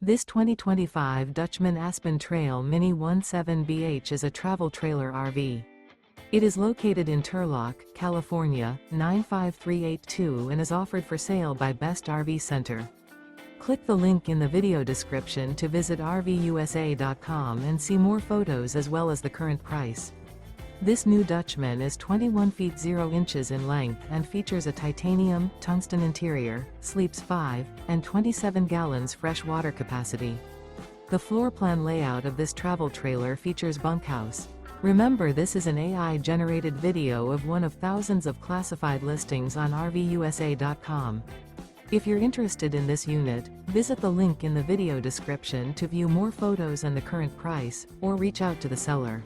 This 2025 Dutchmen Aspen Trail Mini 17BH is a travel trailer RV. It is located in Turlock, California, 95382 and is offered for sale by Best RV Center. Click the link in the video description to visit RVUSA.com and see more photos as well as the current price. This new Dutchman is 21 feet 0 inches in length and features a titanium, tungsten interior, sleeps 5, and 27 gallons fresh water capacity. The floor plan layout of this travel trailer features bunkhouse. Remember, this is an AI-generated video of one of thousands of classified listings on RVUSA.com. If you're interested in this unit, visit the link in the video description to view more photos and the current price, or reach out to the seller.